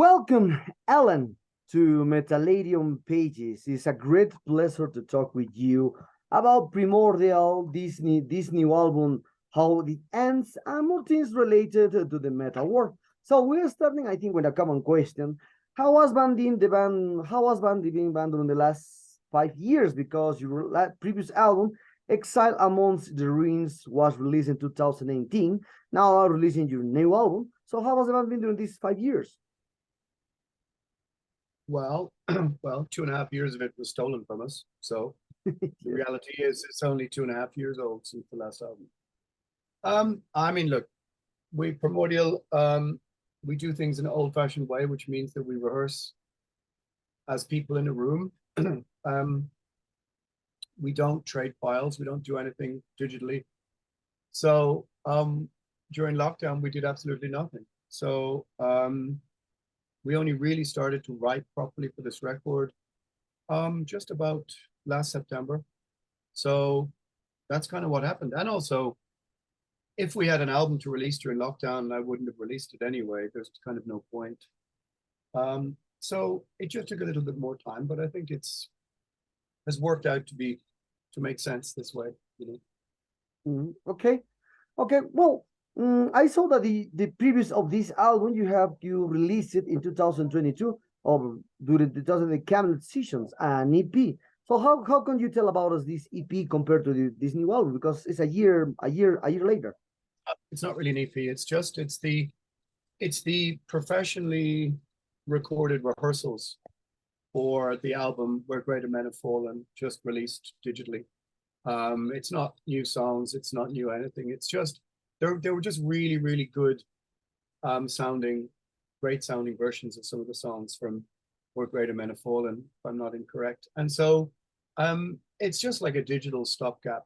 Welcome, Ellen, to Metaladium Pages. It's a great pleasure to talk with you about Primordial, this new album, how it ends, and more things related to the metal world. So we're starting, I think, with a common question: How was banding the band? How was banding being band during the last 5 years? Because your previous album, Exile Amongst the Ruins, was released in 2018. Now I'm releasing your new album. So how was the band been during these 5 years? Well, well, 2.5 years of it was stolen from us. So the Yeah. reality is it's only 2.5 years old since the last album. I mean, look, we Primordial, we do things in an old-fashioned way, which means that we rehearse as people in a room. um, we don't trade files, we don't do anything digitally. So during lockdown, we did absolutely nothing. So we only really started to write properly for this record just about last September. So that's kind of what happened. And also, if we had an album to release during lockdown, I wouldn't have released it anyway. There's kind of no point. So it just took a little bit more time, but I think it's has worked out to make sense this way, you know. Okay. Okay. Well, I saw that the previous of this album you released it in 2022 or during the 2000 the Cabinet Sessions, an EP. So how can you tell about us this EP compared to this new album? Because it's a year later. It's not really an EP. It's the professionally recorded rehearsals for the album Where Greater Men Have Fallen, just released digitally. It's not new songs, it's not new anything. It's just they were just really, really good sounding, great sounding versions of some of the songs from Where Greater Men Have Fallen, if I'm not incorrect. And so it's just like a digital stopgap.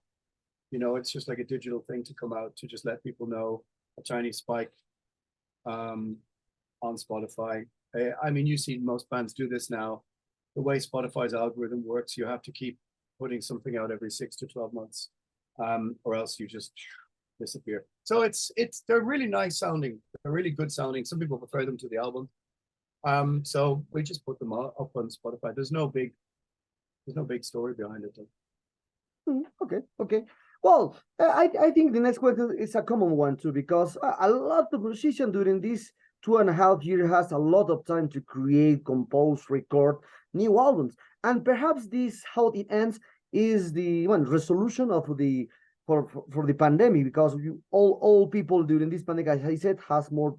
You know, it's just like a digital thing to come out to just let people know a tiny spike um, on Spotify. I mean, you see most bands do this now. The way Spotify's algorithm works, you have to keep putting something out every 6 to 12 months, or else you just disappear. So they're really nice sounding. They're really good sounding. Some people prefer them to the album. So we just put them up on Spotify. There's no big story behind it. Okay, okay. Well, I think the next question is a common one too, because a lot of musicians during this 2.5 years has a lot of time to create, compose, record new albums, and perhaps this how it ends is the one resolution of the for the pandemic, because all people during this pandemic, as I said, has more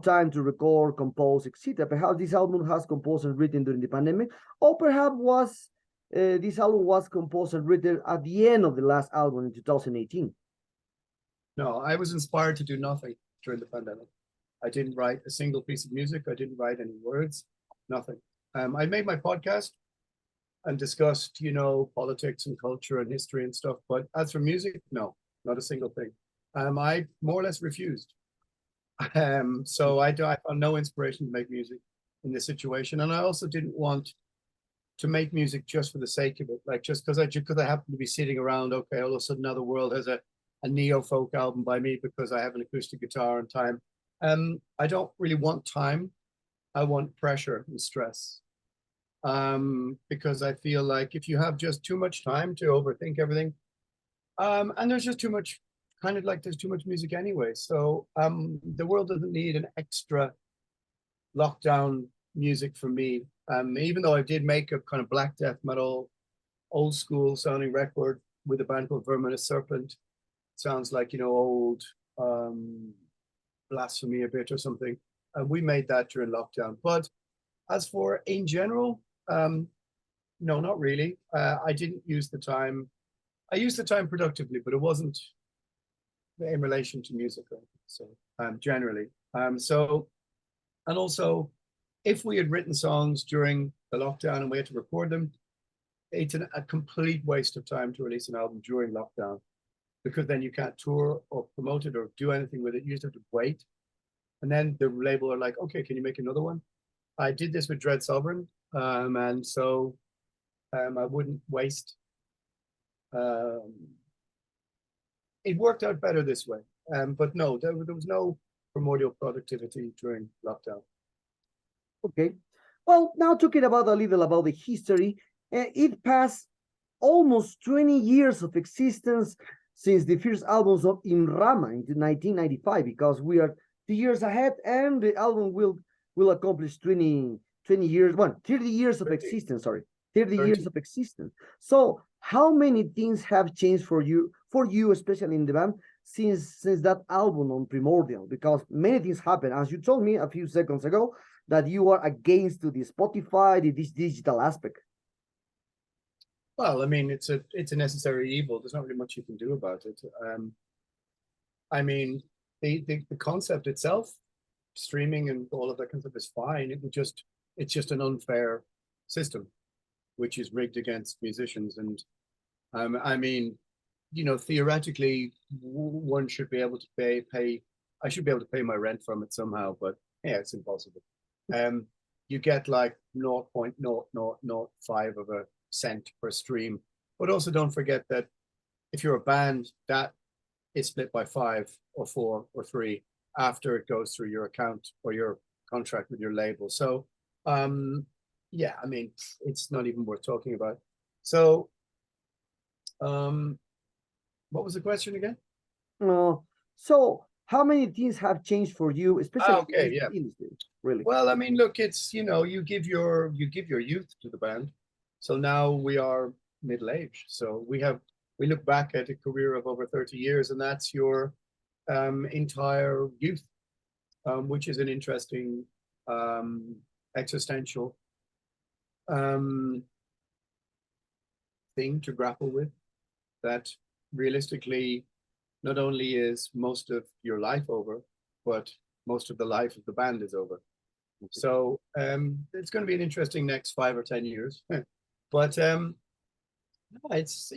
time to record, compose, etc. Perhaps this album has composed and written during the pandemic, or perhaps this album was composed and written at the end of the last album in 2018. No, I was inspired to do nothing during the pandemic. I didn't write a single piece of music. I didn't write any words, nothing. I made my podcast and discussed, politics and culture and history and stuff. But as for music, no, not a single thing. I more or less refused. So I found no inspiration to make music in this situation. And I also didn't want to make music just for the sake of it, like just because I happen to be sitting around. Okay, all of a sudden now the world has a neo folk album by me because I have an acoustic guitar and time. I don't really want time. I want pressure and stress. Because I feel like if you have just too much time to overthink everything, and there's just too much, kind of like there's too much music anyway. So the world doesn't need an extra lockdown music from me. Even though I did make a kind of black death metal, old school sounding record with a band called Verminous Serpent. Sounds like, old blasphemy a bit or something. And we made that during lockdown. But as for in general, no, not really. I didn't use the time. I used the time productively, but it wasn't in relation to music. So generally. And also, if we had written songs during the lockdown and we had to record them, it's a complete waste of time to release an album during lockdown, because then you can't tour or promote it or do anything with it. You just have to wait. And then the label are like, okay, can you make another one? I did this with Dread Sovereign. And so I wouldn't waste. Um, it worked out better this way. But no, there was no primordial productivity during lockdown. Okay. Well, now talking about a little about the history, it passed almost 20 years of existence since the first albums of In Rama in 1995, because we are 2 years ahead, and the album will accomplish 20 years, 30 years of 30, existence, sorry, 30 years 30. of existence. So how many things have changed for you, especially in the band, since that album on Primordial? Because many things happen, as you told me a few seconds ago, that you are against to the Spotify, this digital aspect. Well, I mean, it's a necessary evil. There's not really much you can do about it. I mean, the concept itself, streaming and all of that kind of stuff is fine. It's just an unfair system, which is rigged against musicians. And I mean, theoretically, one should be able to pay. I should be able to pay my rent from it somehow, but yeah, it's impossible. You get like 0.0005 of a cent per stream, but also don't forget that if you're a band, that is split by 5 or 4 or 3 after it goes through your account or your contract with your label. So yeah, I mean, it's not even worth talking about. So what was the question again? So how many things have changed for you, especially Okay, in yeah. the industry, really? Well, I mean, look, it's you give your youth to the band. So now we are middle-aged. So we look back at a career of over 30 years, and that's your entire youth, which is an interesting existential thing to grapple with. That realistically, not only is most of your life over, but most of the life of the band is over. So it's going to be an interesting next 5 or 10 years. But it's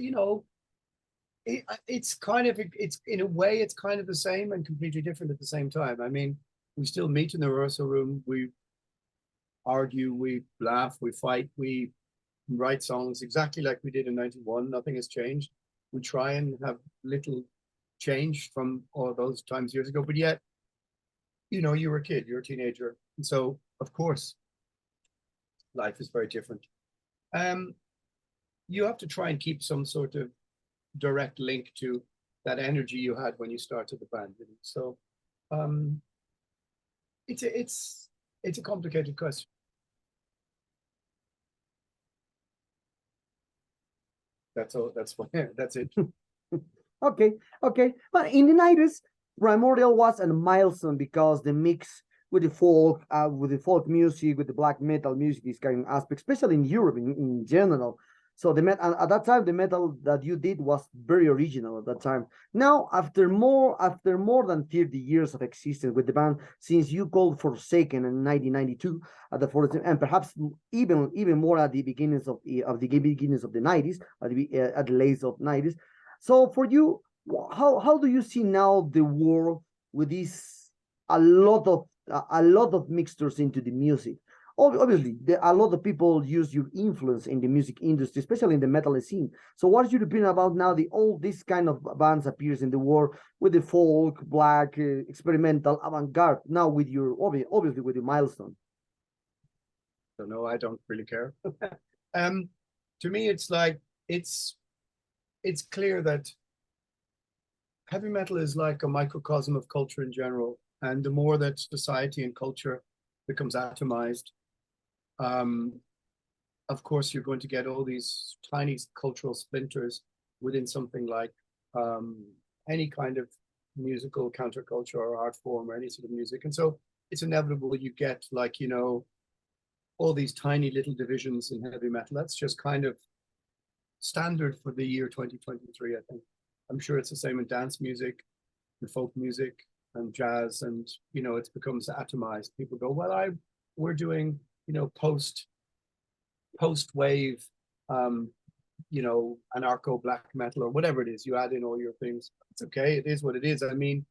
it's kind of it's in a way it's kind of the same and completely different at the same time. I mean, we still meet in the rehearsal room, we argue, we laugh, we fight, we write songs exactly like we did in 91. Nothing has changed. We try and have little change from all those times years ago, but yet you were a kid, you're a teenager, and so of course life is very different. You have to try and keep some sort of direct link to that energy you had when you started the band. So it's a complicated question. That's all. That's it. Okay. But in the 90s, Primordial was a milestone because the mix with the folk music, with the black metal music, this kind of aspect, especially in Europe in general. So at that time, the metal that you did was very original at that time. Now, after more than 30 years of existence with the band, since you called Forsaken in 1992 at the 40th, and perhaps even more at the beginnings of the 90s, at the late of 90s. So for you, how do you see now the world with this a lot of mixtures into the music? Obviously, a lot of people use your influence in the music industry, especially in the metal scene. So what is your opinion about now all this kind of bands appears in the world with the folk, black, experimental, avant-garde, now with your, obviously with your milestone? So no, I don't really care. To me, it's like it's clear that heavy metal is like a microcosm of culture in general, and the more that society and culture becomes atomized, of course you're going to get all these tiny cultural splinters within something like any kind of musical counterculture or art form or any sort of music. And so it's inevitable you get like, all these tiny little divisions in heavy metal. That's just kind of standard for the year 2023, I think. I'm sure it's the same in dance music and folk music and jazz, and it becomes atomized. People go, well, we're doing post wave, anarcho black metal or whatever it is. You add in all your things. It's okay. It is what it is. I mean,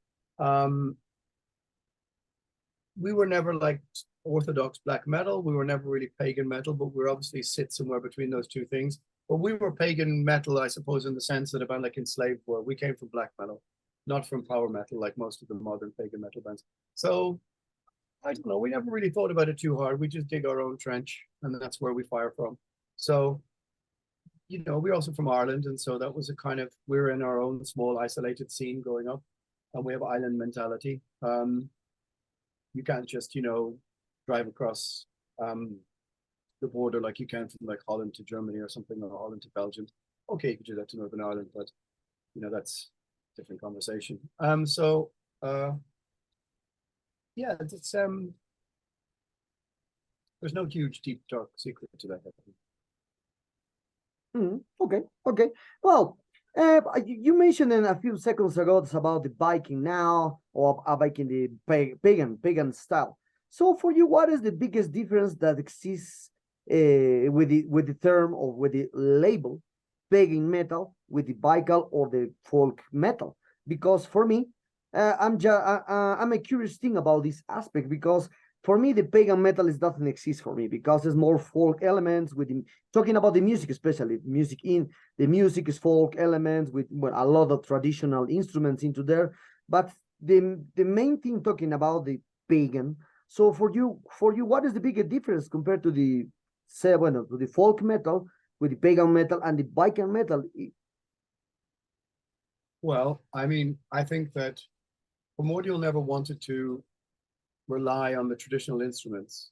we were never like orthodox black metal. We were never really pagan metal, but we're obviously sit somewhere between those two things. But we were pagan metal, I suppose, in the sense that a band like Enslaved were. We came from black metal, not from power metal like most of the modern pagan metal bands. So I don't know. We never really thought about it too hard. We just dig our own trench, and that's where we fire from. So, we're also from Ireland, and so that was a kind of, we're in our own small isolated scene growing up, and we have island mentality. You can't just, drive across the border like you can from like Holland to Germany or something, or Holland to Belgium. Okay, you could do that to Northern Ireland, but that's a different conversation. Yeah, it's there's no huge deep dark secret to that, I think. Okay. Well, you mentioned in a few seconds ago about the biking now, or a biking the pagan style. So for you, what is the biggest difference that exists with the term or with the label pagan metal with the bical or the folk metal? Because for me, I'm a curious thing about this aspect, because for me the pagan metal doesn't exist for me, because it's more folk elements with talking about the music, especially the music is folk elements with a lot of traditional instruments into there. But the main thing talking about the pagan. So for you, what is the biggest difference compared to the to the folk metal with the pagan metal and the biker metal? Well, I mean, I think that Primordial never wanted to rely on the traditional instruments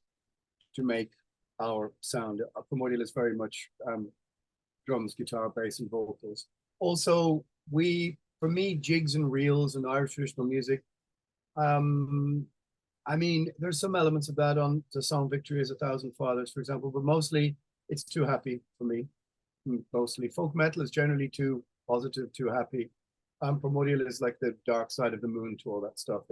to make our sound. Primordial is very much drums, guitar, bass, and vocals. Also, for me, jigs and reels and Irish traditional music, I mean, there's some elements of that on the song Victory is a Thousand Fathers, for example, but mostly it's too happy for me. Mostly folk metal is generally too positive, too happy. Primordial is like the dark side of the moon to all that stuff.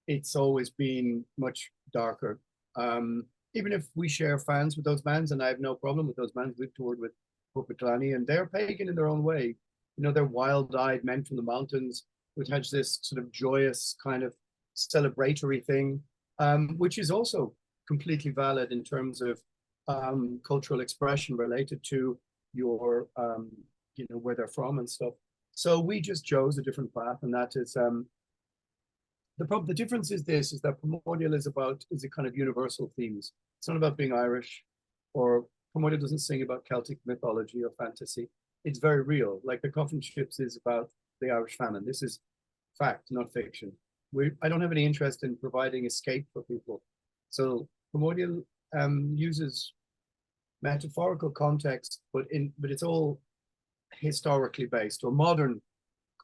It's always been much darker. Even if we share fans with those bands, and I have no problem with those bands. We've toured with Popiclani, and they're pagan in their own way. They're wild-eyed men from the mountains, which has this sort of joyous kind of celebratory thing, which is also completely valid in terms of cultural expression related to your, where they're from and stuff. So we just chose a different path, and that is the difference is that Primordial is a kind of universal themes. It's not about being Irish, or Primordial doesn't sing about Celtic mythology or fantasy. It's very real. Like the Coffin Ships is about the Irish famine. This is fact, not fiction. I don't have any interest in providing escape for people. So Primordial uses metaphorical context, but it's all historically based or modern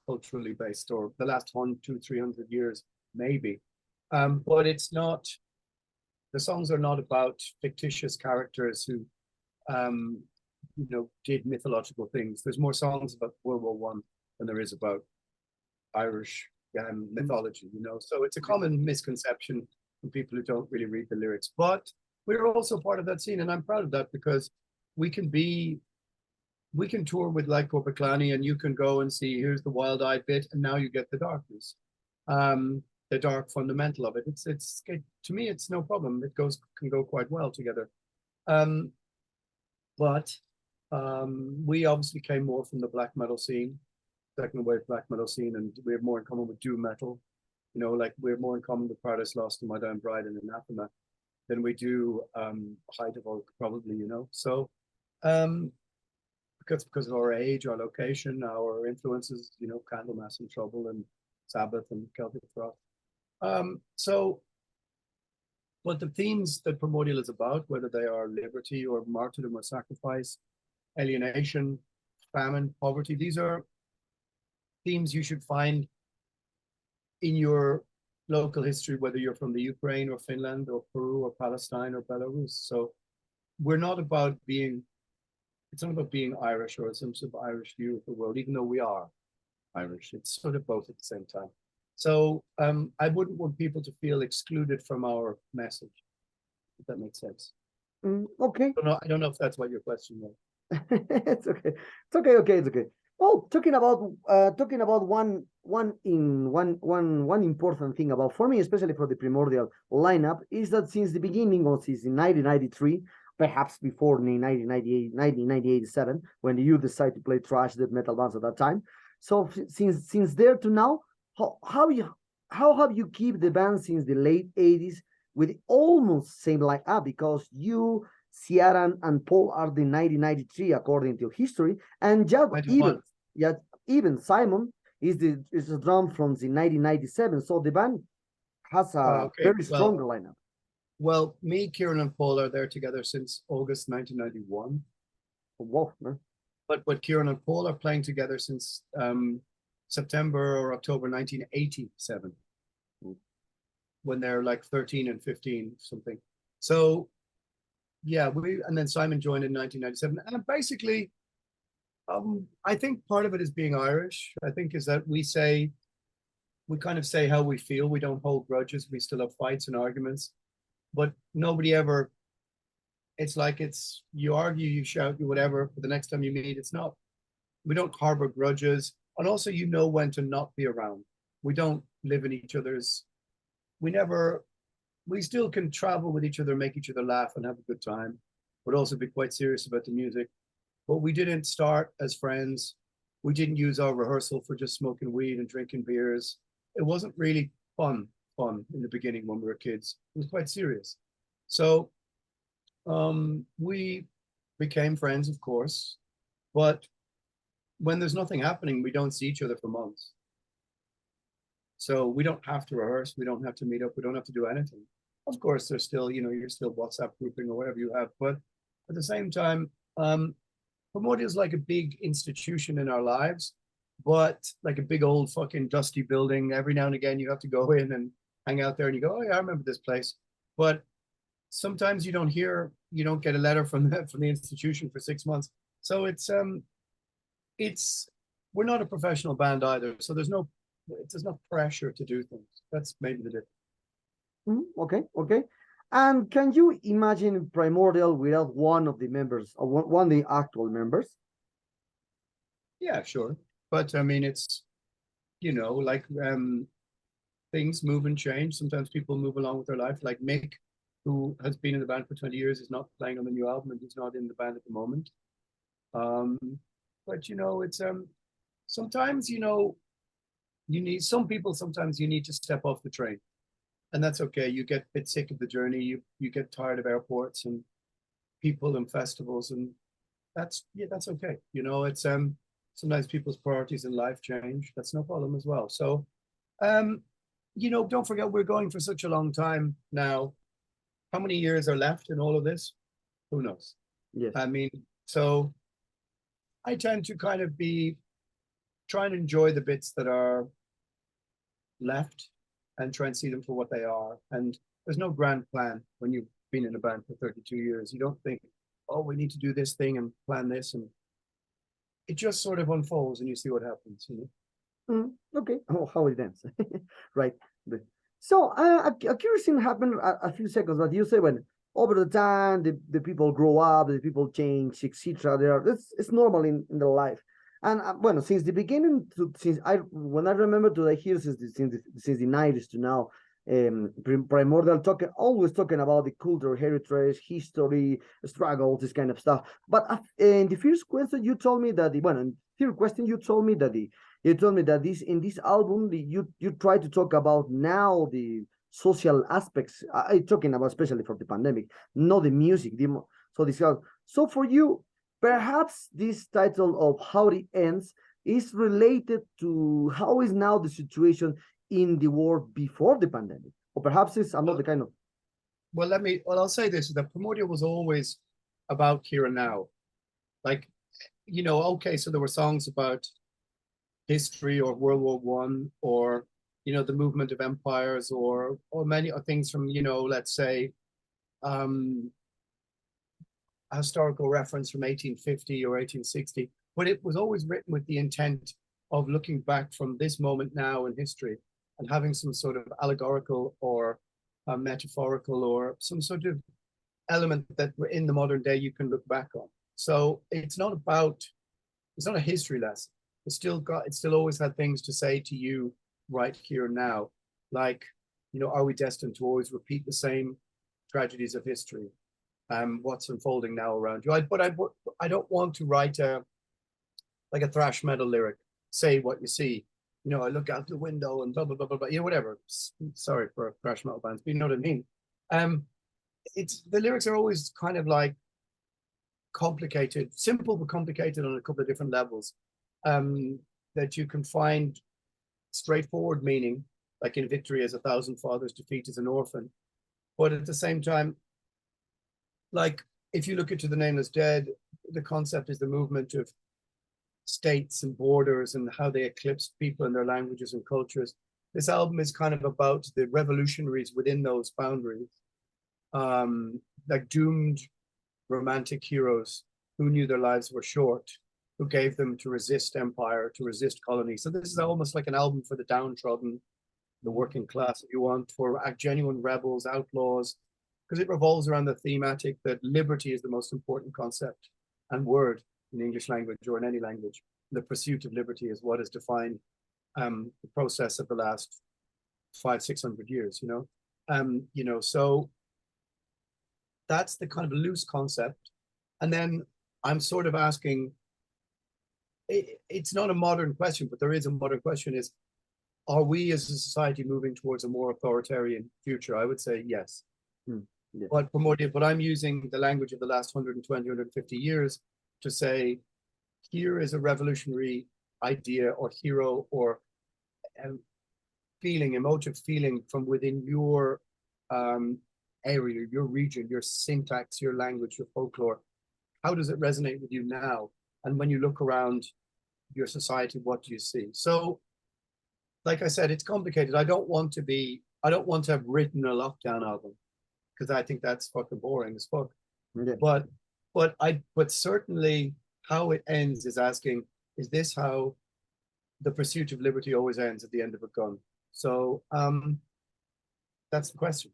culturally based, or the last 100, 200, 300 years maybe. But it's not. The songs are not about fictitious characters who, did mythological things. There's more songs about World War One than there is about Irish mythology. So it's a common misconception from people who don't really read the lyrics. But we're also part of that scene, and I'm proud of that, because we can tour with like Popiclani, and you can go and see, here's the wild-eyed bit, and now you get the darkness, the dark fundamental of it. It's to me, it's no problem. It can go quite well together. But we obviously came more from the black metal scene, second wave black metal scene, and we have more in common with doom metal. Like we have more in common with Paradise Lost and My Dying Bride and Anathema than we do Height of Oak, probably. So because of our age, our location, our influences, Candlemas and Trouble and Sabbath and Celtic Frost. But the themes that Primordial is about, whether they are liberty or martyrdom or sacrifice, alienation, famine, poverty, these are themes you should find in your local history, whether you're from the Ukraine or Finland or Peru or Palestine or Belarus. So it's not about being Irish or some sort of Irish view of the world, even though we are Irish. It's sort of both at the same time. So I wouldn't want people to feel excluded from our message, if that makes sense. Okay. I don't know if that's what your question was. It's okay. It's okay. Well, talking about one important thing about, for me, especially for the Primordial lineup, is that since the beginning, or since 1993, perhaps before 1998, 1997, when you decide to play thrash death metal bands at that time. So since there to now, how how have you kept the band since the late 80s with almost same lineup? Because you, Ciaran, and Paul are the 1993 according to history, and just even 91. yeah, even Simon is a drum from the 1997. So the band has a Okay, very well, strong lineup. well, me, Kieran, and Paul are there together since August 1991. Wow, man. But Kieran and Paul are playing together since September or October 1987, when they're like 13 and 15 something. So yeah, and then Simon joined in 1997, and basically, I think part of it is being Irish. I think is that we kind of say how we feel. We don't hold grudges. We still have fights and arguments, but nobody ever. It's like you argue, you shout, you whatever. But the next time you meet, it's not. We don't harbor grudges, and also you know when to not be around. We don't live in each other's. We never. We still can travel with each other, make each other laugh, and have a good time, but also be quite serious about the music. But we didn't start as friends. We didn't use our rehearsal for just smoking weed and drinking beers. It wasn't really fun in the beginning when we were kids. It was quite serious. So we became friends, of course, but when there's nothing happening, we don't see each other for months. So we don't have to rehearse. We don't have to meet up. We don't have to do anything. Of course, there's still, you're still WhatsApp grouping or whatever you have. But at the same time, Primordial is like a big institution in our lives, but like a big old fucking dusty building. Every now and again, you have to go in and hang out there and you go, oh yeah, I remember this place. But sometimes you don't get a letter from the institution for 6 months. So we're not a professional band either. So there's no pressure to do things. That's maybe the difference. Okay, okay. And can you imagine Primordial without one of the members, or one of the actual members? Yeah, sure. But I mean, it's, like things move and change. Sometimes people move along with their life. Like Mick, who has been in the band for 20 years, is not playing on the new album and he's not in the band at the moment. But it's sometimes you need some people. Sometimes you need to step off the train, and that's okay. You get a bit sick of the journey. You get tired of airports and people and festivals, and that's okay. It's sometimes people's priorities in life change. That's no problem as well. So, don't forget we're going for such a long time now. How many years are left in all of this? Who knows? Yes. I mean, so I tend to kind of try and enjoy the bits that are left and try and see them for what they are. And there's no grand plan when you've been in a band for 32 years. You don't think, oh, we need to do this thing and plan this. And it just sort of unfolds and you see what happens. Okay. Oh, how it ends. Right. So a curious thing happened a few seconds, but you say when over the time the people grow up, the people change, etc. It's normal in their life. And well, since the beginning, when I remember to hear since the 90s to now, Primordial always talking about the culture, heritage, history, struggle, this kind of stuff. But in the first question, you told me that you told me that in this album you try to talk about now the social aspects. I talking about especially for the pandemic, not the music. So for you, perhaps this title of How It Ends is related to how is now the situation in the world before the pandemic, or perhaps it's another kind of. Well, I'll say this: that Primordial was always about here and now. Like, okay, so there were songs about history or World War One or the movement of empires or many things from let's say a historical reference from 1850 or 1860, but it was always written with the intent of looking back from this moment now in history and having some sort of allegorical or metaphorical or some sort of element that in the modern day you can look back on. So it's not a history lesson. It still always had things to say to you right here and now, like, are we destined to always repeat the same tragedies of history? What's unfolding now around you? But I don't want to write like a thrash metal lyric, say what you see. you know, I look out the window and blah blah blah blah blah. You know, whatever. Sorry for thrash metal bands, but you know what I mean. Um, it's the lyrics are always kind of like complicated, simple but complicated on a couple of different levels. That you can find straightforward meaning, like in victory as a thousand fathers, defeat as an orphan. But at the same time, like if you look into the Nameless Dead, the concept is the movement of states and borders and how they eclipsed people and their languages and cultures. This album is kind of about the revolutionaries within those boundaries, like doomed romantic heroes who knew their lives were short, who gave them to resist empire, to resist colony. So this is almost like an album for the downtrodden, the working class, if you want, for genuine rebels, outlaws, because it revolves around the thematic that liberty is the most important concept and word in the English language or in any language. The pursuit of liberty is what has defined the process of the last 500-600 years, you know, so that's the kind of loose concept. And then I'm sort of asking, it's not a modern question, but there is a modern question, is, are we as a society moving towards a more authoritarian future? I would say yes. Yeah. But I'm using the language of the last 120, 150 years to say, here is a revolutionary idea or hero or feeling, emotive feeling from within your area, your region, your syntax, your language, your folklore. How does it resonate with you now? And when you look around your society, what do you see? So, like I said, it's complicated. I don't want to have written a lockdown album, because I think that's fucking boring as fuck. Yeah. But certainly how it ends is asking, is this how the pursuit of liberty always ends, at the end of a gun? So that's the question.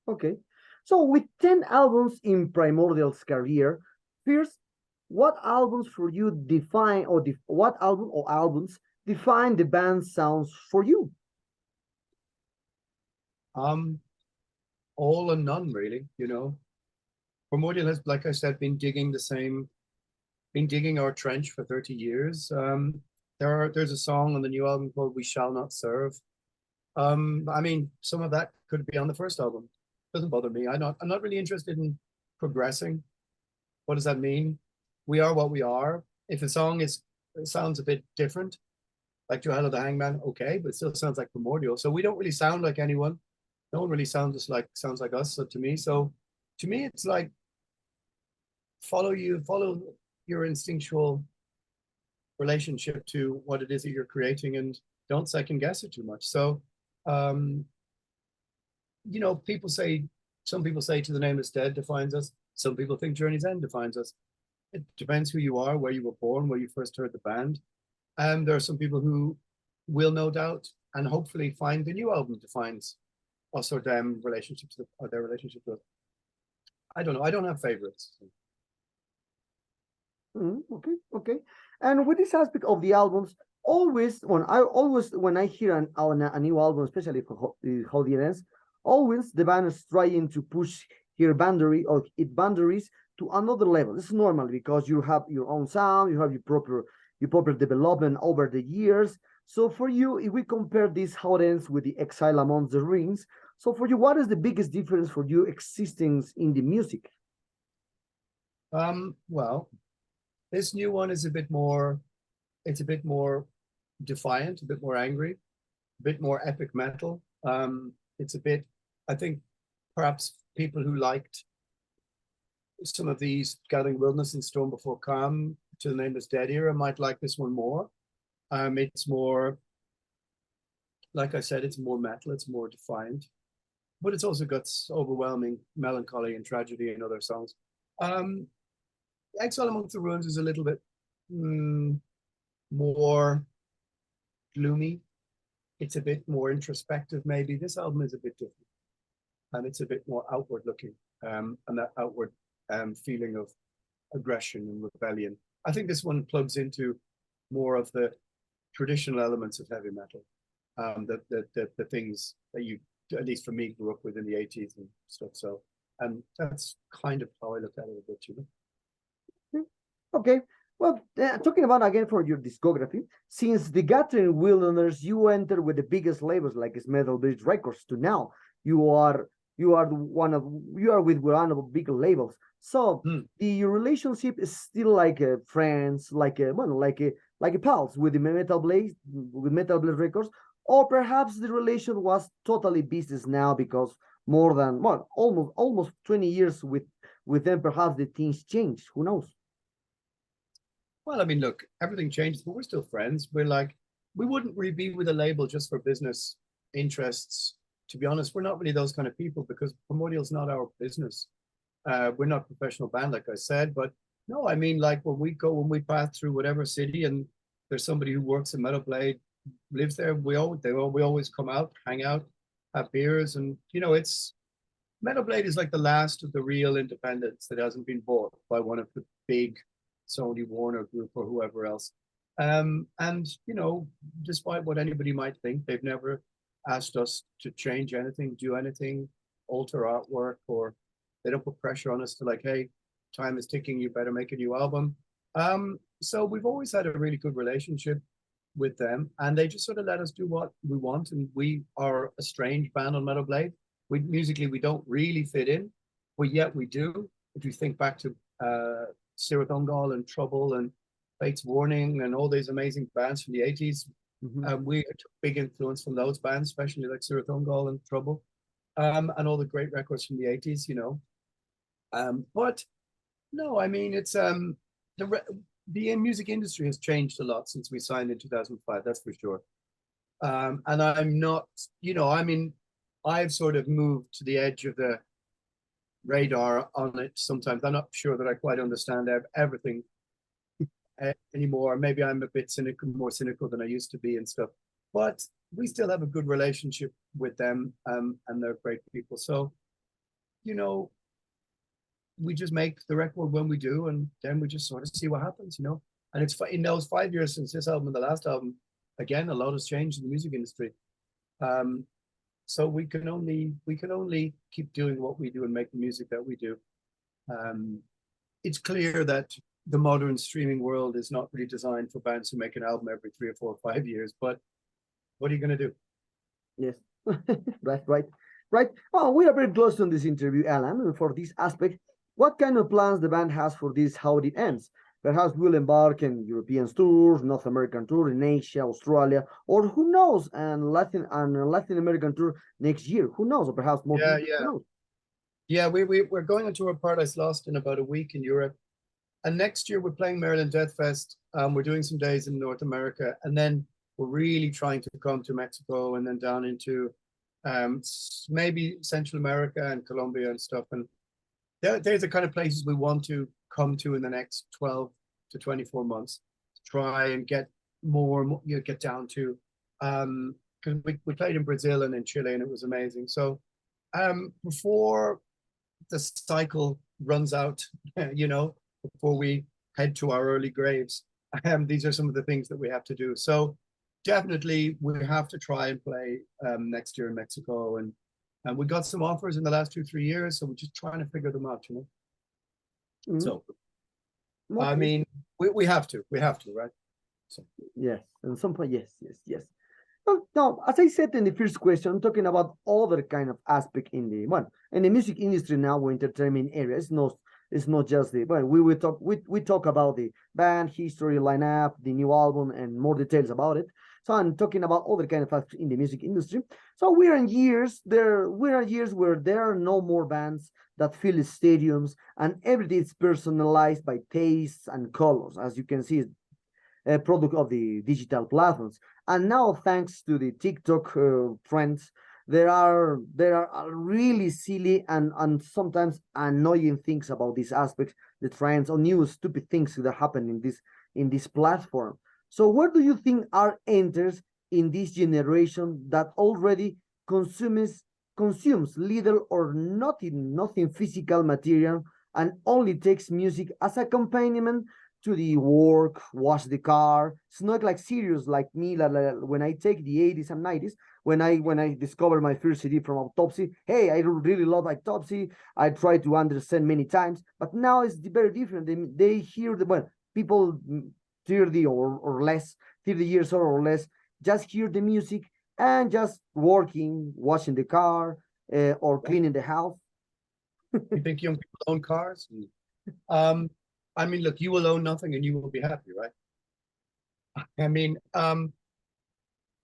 Okay. So with 10 albums in Primordial's career, first, what albums for you define, or what album or albums define the band's sounds for you? All and none, really, you know. Primordial has, like I said, been digging our trench for 30 years. There's a song on the new album called We Shall Not Serve. I mean, some of that could be on the first album. Doesn't bother me. I'm not really interested in progressing. What does that mean? We are what we are. If a song sounds a bit different, like To Hell of the Hangman, okay, but it still sounds like Primordial. So we don't really sound like anyone. No one really sounds like us. So to me, it's like follow your instinctual relationship to what it is that you're creating, and don't second guess it too much. So you know, some people say To the Nameless Dead defines us. Some people think Journey's End defines us. It depends who you are, where you were born, where you first heard the band. And there are some people who will no doubt and hopefully find the new album defines us or them relationships or their relationship with. I don't know. I don't have favorites. Okay. And with this aspect of the albums, when I hear a new album, especially for how the ends, always the band is trying to push its boundaries to another level. This is normal because you have your own sound, you have your proper development over the years. So for you, if we compare this how it ends with the Exile Amongst the Rings, so for you, what is the biggest difference for you existing in the music? Well, this new one is a bit more defiant, a bit more angry, a bit more epic metal. It's a bit, I think, perhaps people who liked some of these Gathering Wilderness and Storm Before Calm, To the Nameless Dead era, might like this one more. It's more, like I said, it's more metal, it's more defiant, but it's also got overwhelming melancholy and tragedy in other songs. Exile Amongst the Ruins is a little bit more gloomy. It's a bit more introspective, maybe. This album is a bit different, and it's a bit more outward looking, and that outward feeling of aggression and rebellion. I think this one plugs into more of the traditional elements of heavy metal, the things that you, at least for me, grew up with in the 80s and stuff. So, and that's kind of how I look at it a bit, you know. Okay. Well, talking about again for your discography, since the Gathering Wilderness, you enter with the biggest labels like Metal Bridge Records. To now, you are you are with one of the big labels. So the relationship is still like friends, like a well, like a pals with the Metal Blade Records, or perhaps the relation was totally business now because more than well almost 20 years with them. Perhaps the things change. Who knows? Well, I mean, look, everything changes, but we're still friends. We're like, we wouldn't really be with a label just for business interests. To be honest, we're not really those kind of people because Primordial's not our business. We're not a professional band, like I said, but no, I mean, like when we pass through whatever city and there's somebody who works in Metal Blade, lives there, we always come out, hang out, have beers, and it's Metal Blade is like the last of the real independents that hasn't been bought by one of the big Sony Warner Group or whoever else. And despite what anybody might think, they've never asked us to change anything, do anything, alter artwork, or they don't put pressure on us to like, hey, time is ticking, you better make a new album. So we've always had a really good relationship with them, and they just sort of let us do what we want. And we are a strange band on Metal Blade. Musically, we don't really fit in, but yet we do. If you think back to Sirathongal and Trouble and Fate's Warning and all these amazing bands from the 80s, we took big influence from those bands, especially like Sirathongal and Trouble, and all the great records from the 80s, but no, I mean, it's the music industry has changed a lot since we signed in 2005, that's for sure. And I'm not, I mean, I've sort of moved to the edge of the radar on it sometimes. I'm not sure that I quite understand everything anymore. Maybe I'm a bit more cynical than I used to be and stuff. But we still have a good relationship with them, and they're great people. So, we just make the record when we do, and then we just sort of see what happens, And it's in those 5 years since this album and the last album, again, a lot has changed in the music industry. So we can only keep doing what we do and make the music that we do. It's clear that the modern streaming world is not really designed for bands who make an album every 3 or 4 or 5 years, but what are you going to do? Yes, right. Oh, we are very close on this interview, Alan. For this aspect, what kind of plans the band has for this, how it ends? Perhaps we'll embark in European tours, North American tour in Asia, Australia, or who knows, and Latin American tour next year. Who knows? Or perhaps more. Yeah, we're going on tour of Paradise Lost in about a week in Europe. And next year we're playing Maryland Death Fest. We're doing some days in North America, and then we're really trying to come to Mexico and then down into maybe Central America and Colombia and stuff. And there's the kind of places we want to come to in the next 12 to 24 months to try and get get down to. Because we played in Brazil and in Chile, and it was amazing. So before the cycle runs out, before we head to our early graves, these are some of the things that we have to do. So definitely we have to try and play next year in Mexico, and we got some offers in the last 2-3 years, so we're just trying to figure them out, So I mean, we have to, right? So yes, at some point, yes. No, as I said in the first question, I'm talking about other kind of aspect in the music industry now, or entertainment area. It's not just we talk about the band history, lineup, the new album, and more details about it. So I'm talking about other kind of aspects in the music industry. So we're in years where there are no more bands that fill stadiums, and everything is personalized by tastes and colors, as you can see, a product of the digital platforms. And now, thanks to the TikTok trends, there are really silly and sometimes annoying things about these aspects, the trends or new stupid things that happen in this platform. So where do you think art enters in this generation that already consumes little or nothing physical material, and only takes music as accompaniment to the work, wash the car? It's not like serious like me, like when I take the 80s and 90s, when I discovered my first CD from Autopsy. Hey, I really love Autopsy. I tried to understand many times, but now it's very different. They hear people 30 or less, 30 years old or less, just hear the music and just working, washing the car, or cleaning the house. You think young people own cars? Um, I mean, look, you will own nothing and you will be happy, right? I mean,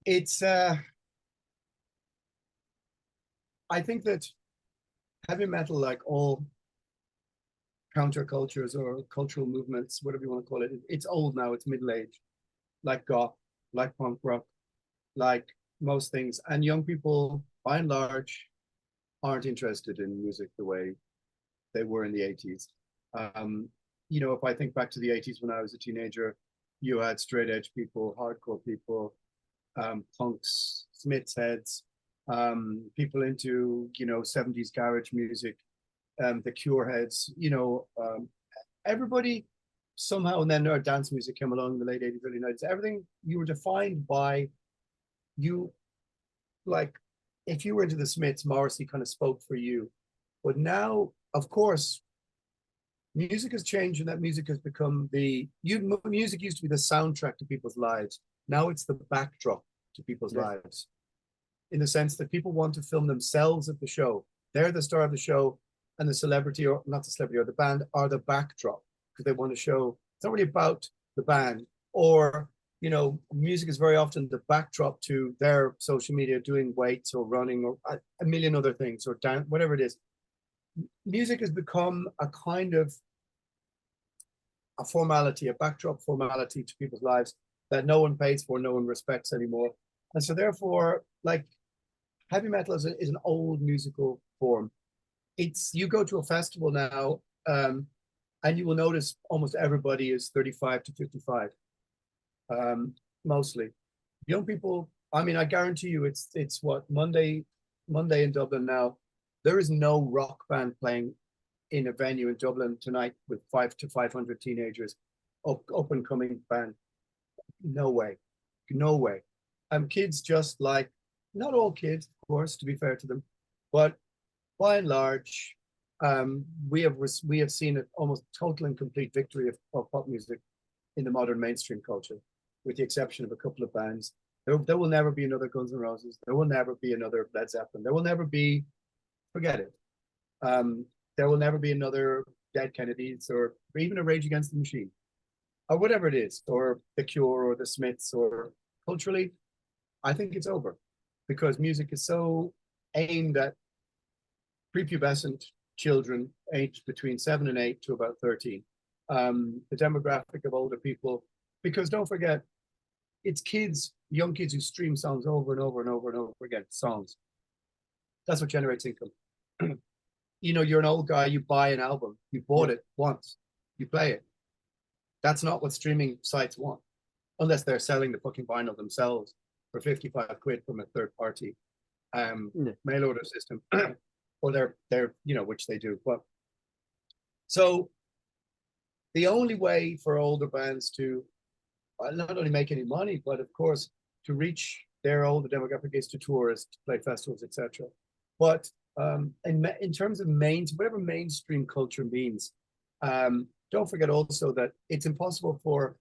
it's I think that heavy metal, like all countercultures or cultural movements, whatever you want to call it, it's old now, it's middle age, like goth, like punk rock, like most things. And young people, by and large, aren't interested in music the way they were in the 80s. Um, you know, if I think back to the 80s when I was a teenager, you had straight edge people, hardcore people, punks, Smiths heads, people into, you know, 70s garage music, the Cure heads, you know, everybody somehow, and then our dance music came along in the late 80s, early 90s. Everything, you were defined by you, like, if you were into the Smiths, Morrissey kind of spoke for you. But now, of course, music has changed and that music has become music used to be the soundtrack to people's lives. Now it's the backdrop to people's lives, in the sense that people want to film themselves at the show. They're the star of the show, and the celebrity, or not the celebrity, or the band are the backdrop, because they want to show it's not really about the band. Or, you know, music is very often the backdrop to their social media, doing weights or running or a million other things, or dance, whatever it is. Music has become a kind of a formality, a backdrop formality to people's lives that no one pays for, no one respects anymore. And so therefore, like, heavy metal is an old musical form. It's, you go to a festival now, and you will notice almost everybody is 35 to 55, mostly. Young people, I mean, I guarantee you, it's what, Monday in Dublin now. There is no rock band playing in a venue in Dublin tonight with 500 teenagers, up and coming band. No way, no way. Kids just like, not all kids, of course, to be fair to them, but by and large, we have seen an almost total and complete victory of pop music in the modern mainstream culture, with the exception of a couple of bands. There will never be another Guns N' Roses. There will never be another Led Zeppelin. There will never be, forget it. There will never be another Dead Kennedys, or even a Rage Against the Machine, or whatever it is, or the Cure or the Smiths. Or culturally, I think it's over, because music is so aimed at prepubescent children aged between 7 and 8 to about 13. The demographic of older people, because don't forget, it's kids, young kids who stream songs over and over and over and over again, songs. That's what generates income. You know, you're an old guy, you buy an album, you bought it once, you play it. That's not what streaming sites want, unless they're selling the fucking vinyl themselves for 55 quid from a third party mail order system. Or they're, you know, which they do. But so the only way for older bands to not only make any money, but of course to reach their older demographic is to tour, is to play festivals, etc. But in terms of whatever mainstream culture means, don't forget also that it's impossible for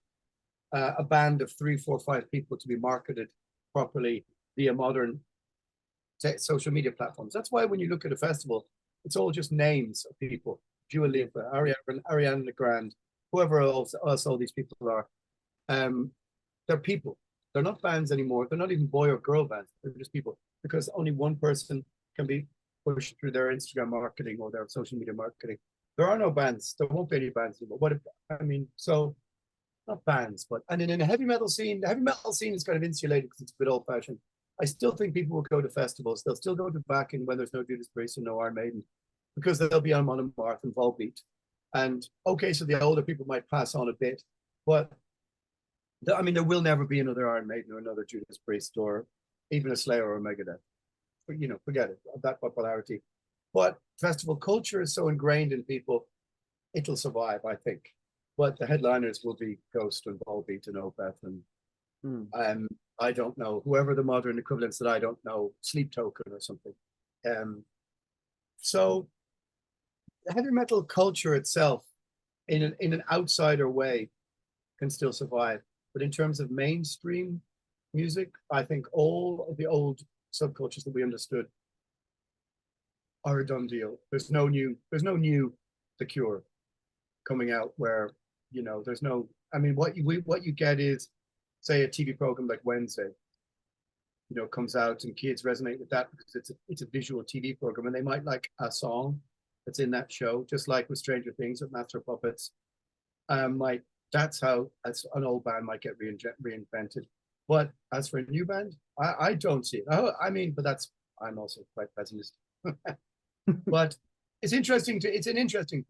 a band of 3, 4, 5 people to be marketed properly via modern social media platforms. That's why when you look at a festival, it's all just names of people: Dua Lipa, Ariana Grande, whoever else all these people are. They're people. They're not bands anymore. They're not even boy or girl bands. They're just people, because only one person can be pushed through their Instagram marketing or their social media marketing. There are no bands. There won't be any bands anymore. What if, I mean, so not bands, but, and in a heavy metal scene, the heavy metal scene is kind of insulated because it's a bit old fashioned. I still think people will go to festivals. They'll still go to Wacken when there's no Judas Priest and no Iron Maiden, because they'll be on Monomarth and Volbeat. And okay, so the older people might pass on a bit, but I mean, there will never be another Iron Maiden or another Judas Priest or even a Slayer or a Megadeth. But, you know, forget it, that popularity. But festival culture is so ingrained in people, it'll survive, I think. But the headliners will be Ghost and Volbeat and Opeth and I don't know, whoever the modern equivalents that I don't know, Sleep Token or something. So the heavy metal culture itself, in an outsider way, can still survive. But in terms of mainstream music, I think all of the old subcultures that we understood are a done deal. There's no new The Cure coming out where, you know, there's no, I mean, what you get is, say, a TV program like Wednesday, you know, comes out and kids resonate with that because it's a visual TV program, and they might like a song that's in that show, just like with Stranger Things with Master of Puppets. Like that's how an old band might get reinvented. But as for a new band, I don't see it. I mean, but I'm also quite pessimistic. But it's an interesting thing.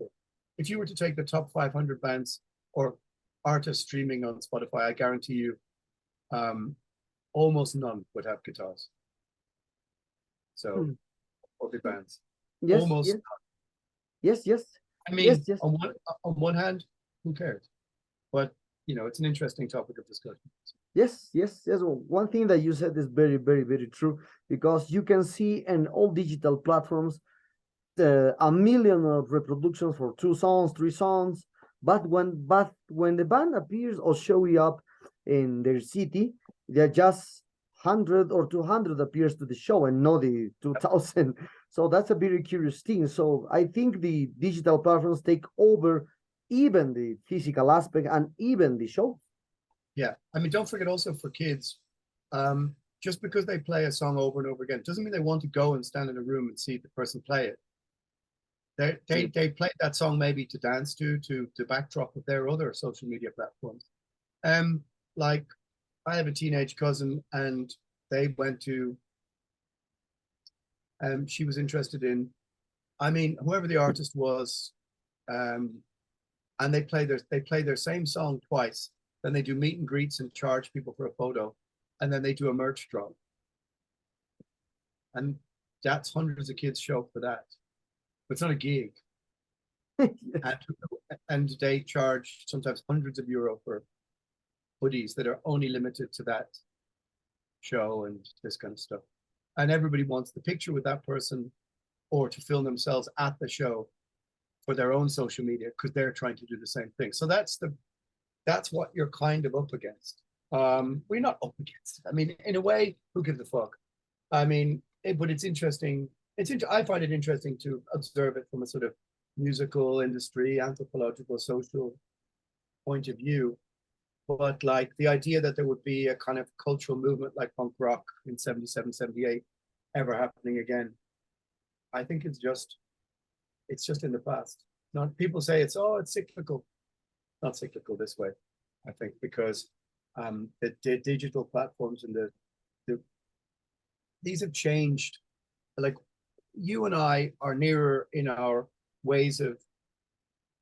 If you were to take the top 500 bands or artists streaming on Spotify, I guarantee you, almost none would have guitars. So, or the bands, Yes, almost. yes, yes. I mean, yes, yes. on one hand, who cares? But you know, it's an interesting topic of discussion. Yes, yes, yes. Well, one thing that you said is very, very, very true, because you can see in all digital platforms a million of reproductions for 2 songs, 3 songs, but when the band appears or show up in their city, they're just 100 or 200 appears to the show and not the 2000. So that's a very curious thing. So I think the digital platforms take over even the physical aspect and even the show. Yeah, I mean, don't forget also for kids, just because they play a song over and over again doesn't mean they want to go and stand in a room and see the person play it. They play that song maybe to dance to the backdrop of their other social media platforms. Like I have a teenage cousin, and they went to, she was interested in, I mean, whoever the artist was, and they play their same song twice. Then they do meet and greets and charge people for a photo, and then they do a merch drop. And that's hundreds of kids show up for that. But it's not a gig. And they charge sometimes hundreds of euro for hoodies that are only limited to that show and this kind of stuff. And everybody wants the picture with that person or to film themselves at the show for their own social media because they're trying to do the same thing. So that's what you're kind of up against. We're not up against it. I mean, in a way, who gives a fuck? I mean, but it's interesting. I find it interesting to observe it from a sort of musical industry, anthropological, social point of view. But like the idea that there would be a kind of cultural movement like punk rock in 77, 78 ever happening again, I think it's just in the past. Not people say it's cyclical. Not cyclical this way, I think, because the digital platforms and these have changed. Like you and I are nearer in our ways of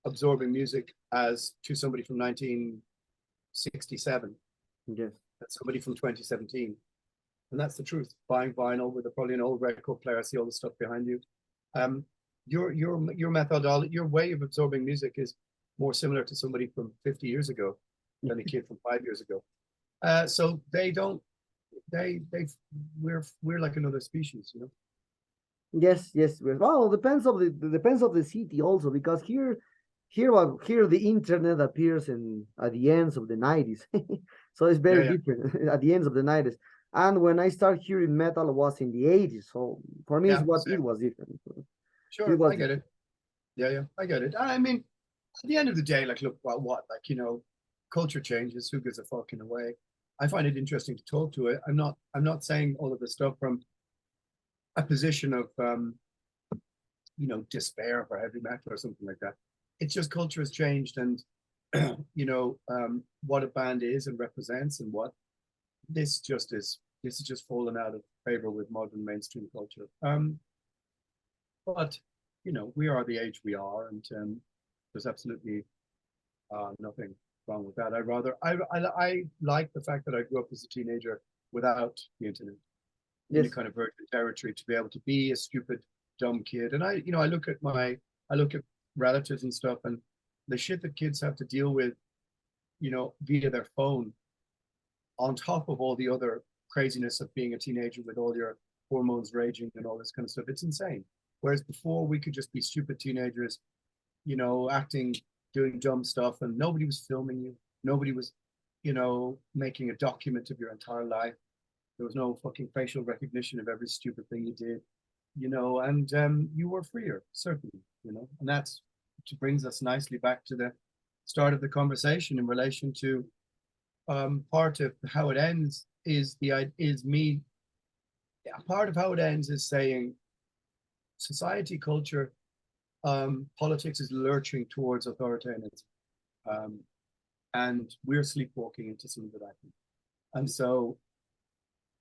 absorbing music as to somebody from 1967. Yes. That's somebody from 2017. And that's the truth. Buying vinyl with probably an old record player. I see all the stuff behind you. Your methodology, your way of absorbing music is more similar to somebody from 50 years ago than a kid from 5 years ago. So we're like another species, you know. Yes, yes. Well, depends of the city also, because here the internet appears at the ends of the 90s. So it's very different at the ends of the 90s. And when I start hearing metal, it was in the 80s. So for me, it was different. Sure, I get it. Yeah, I get it. I mean, at the end of the day, like, look, what? Like, you know, culture changes. Who gives a fuck in a way? I find it interesting to talk to it. I'm not saying all of this stuff from a position of, you know, despair for heavy metal or something like that. It's just culture has changed, and you know, what a band is and represents, and what this is just fallen out of favor with modern mainstream culture. But you know, we are the age we are, and there's absolutely nothing wrong with that. I like the fact that I grew up as a teenager without the internet, in a kind of virgin territory, to be able to be a stupid, dumb kid. And I look at relatives and stuff, and the shit that kids have to deal with, you know, via their phone, on top of all the other craziness of being a teenager with all your hormones raging and all this kind of stuff. It's insane. Whereas before we could just be stupid teenagers, you know, acting, doing dumb stuff, and nobody was filming you. Nobody was, you know, making a document of your entire life. There was no fucking facial recognition of every stupid thing you did, you know, and you were freer, certainly, you know, and that's which brings us nicely back to the start of the conversation in relation to part of how it ends is me. Part of how it ends is saying society, culture, politics is lurching towards authoritarianism, and we're sleepwalking into some of that. And so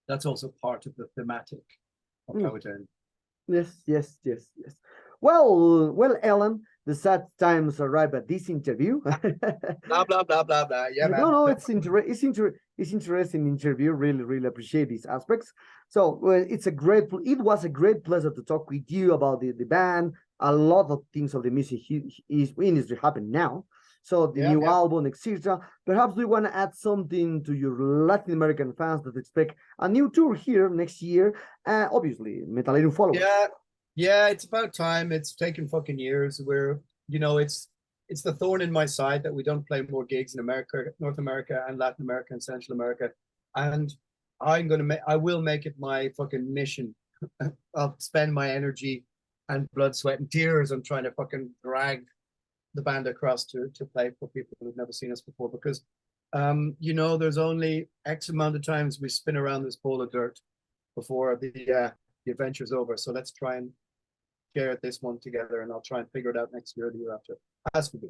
that's also part of the thematic of how it ends. Yes. Well, Ellen, the sad times arrive at this interview. Blah blah blah blah blah. Yeah, man. No, it's interesting interview. Really appreciate these aspects. So it was a great pleasure to talk with you about the band. A lot of things of the music industry happen now. So the new album, etc. Perhaps we want to add something to your Latin American fans that expect a new tour here next year. Obviously, Metalero followers. Yeah, it's about time. It's taken fucking years. We're, you know, it's the thorn in my side that we don't play more gigs in America, North America, and Latin America and Central America. And I will make it my fucking mission. I'll spend my energy and blood, sweat, and tears on trying to fucking drag the band across to play for people who've never seen us before, because you know, there's only X amount of times we spin around this bowl of dirt before the adventure's over. So let's try and share this one together, and I'll try and figure it out next year or the year after. Has to be.